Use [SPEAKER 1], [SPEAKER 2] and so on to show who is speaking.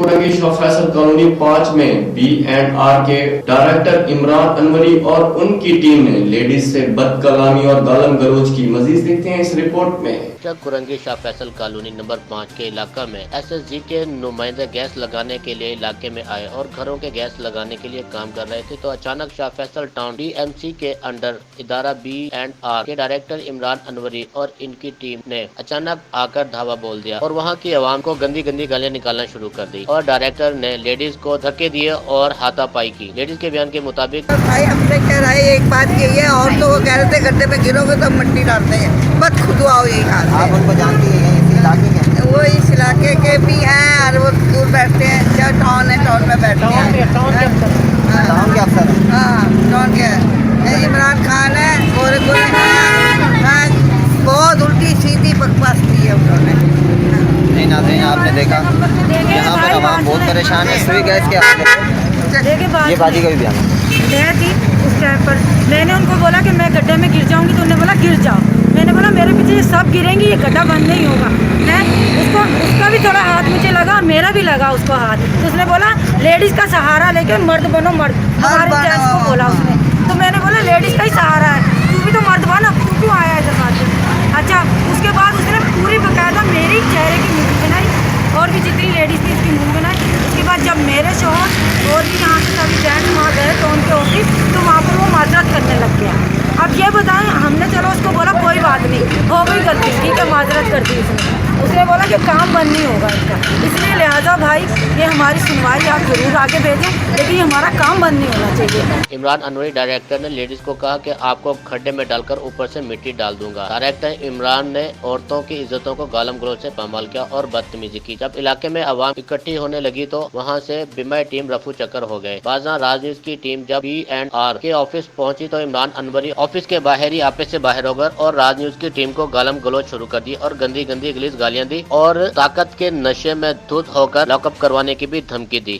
[SPEAKER 1] Korangi Shah Faisal colony 5 में B&R के director Imran Anwari और उनकी टीम ने लेडीज से बदकलामी और गालम गलोच की। मजीद देखते हैं इस रिपोर्ट में।
[SPEAKER 2] कुरंगी शाह फैसल कॉलोनी नंबर 5 के इलाका में SSG के नुमाइंदे गैस लगाने के लिए इलाके में आए और घरों के गैस लगाने के लिए काम कर रहे थे, तो अचानक शाह फैसल टाउन DMC के अंडर इदारा B&R के डायरेक्टर इमरान अनवरी और इनकी टीम ने अचानक आकर धावा बोल दिया और वहां की आवाम को गंदी गंदी गालियां निकालना शुरू कर दी और डायरेक्टर ने लेडीज को धक्के दिए और हाथापाई की। लेडीज के बयान के मुताबिक
[SPEAKER 3] भाई हमसे कह रहा है एक बात यही है, और तो वो कह रहे थे गड्ढे में गिरोगे तो मिट्टी डालते हैं, मत खुदवाओ यही हाल है।
[SPEAKER 4] आप उनको जानती हैं इस इलाके के?
[SPEAKER 3] वो इस इलाके के भी हैं और वो दूर बैठते हैं, क्या टाउन है, टाउन में बैठते हैं,
[SPEAKER 4] टाउन के अफसर हैं।
[SPEAKER 3] हाँ टाउन के ये इमरान खान है और कोई है, बहुत उल्टी सीधी बकवास की है उन्होंने।
[SPEAKER 4] नहीं नाज़रीन, आपने देखा यहाँ पर आवाम बहुत परेशान है सुई गैस के हवाले। ये बाजी का भी बयान
[SPEAKER 5] मैं थी उस टाइम पर, मैंने उनको बोला कि मैं गड्ढे में गिर जाऊंगी, तो उन्होंने बोला गिर जाओ। मैंने बोला मेरे पीछे ये सब गिरेंगी, ये गड्ढा बंद नहीं होगा। मैं उसका भी थोड़ा हाथ मुझे लगा और मेरा भी लगा उसको हाथ। तो उसने बोला लेडीज़ का सहारा लेके मर्द बनो, मर्द हमारे जेंट्स को बोला उसने। तो मैंने बोला लेडीज़ का ही सहारा है, तू भी तो मर्द बना, तू क्यों आया इधर बात। अच्छा, उसके बाद उसने पूरी बाकायदा मेरे चेहरे की मूवी बनाई और भी जितनी लेडीज़ थी उसकी मूवी बनाई। उसके बाद जब मेरे शोहर और भी यहाँ से सभी जेंट्स वहाँ गए तो उनके ऑफिस, तो वहाँ पर वो माजरत करने लग गया। अब ये बताएं, हमने चलो उसको बोला कोई बात नहीं, हो गई गलती, ठीक है माजरत कर दी उसने बोला कि काम बंद नहीं होगा इसका, इसलिए लिहाजा भाई ये हमारी सुनवाई आप जरूर आगे भेजें, लेकिन ये हमारा काम बंद नहीं होना चाहिए।
[SPEAKER 2] इमरान अनवरी डायरेक्टर ने लेडीज को कहा कि आपको खड्डे में डालकर ऊपर से मिट्टी डाल दूंगा। डायरेक्टर इमरान ने औरतों की इज्जतों को गालम गलौज से पामाल किया और बदतमीजी की। जब इलाके में आवाम इकट्ठी होने लगी तो वहाँ से बीमा टीम रफू चक्कर हो गए। बाज़ा राज न्यूज की टीम जब B&R के ऑफिस पहुंची तो इमरान अनवरी ऑफिस के बाहर ही आपस से बाहर हो गए और राज न्यूज की टीम को गालम गलौज शुरू कर दी और गंदी गंदी गलीज गालियां दी और ताकत के नशे में धुत होकर लॉकअप करवाने की भी धमकी दी।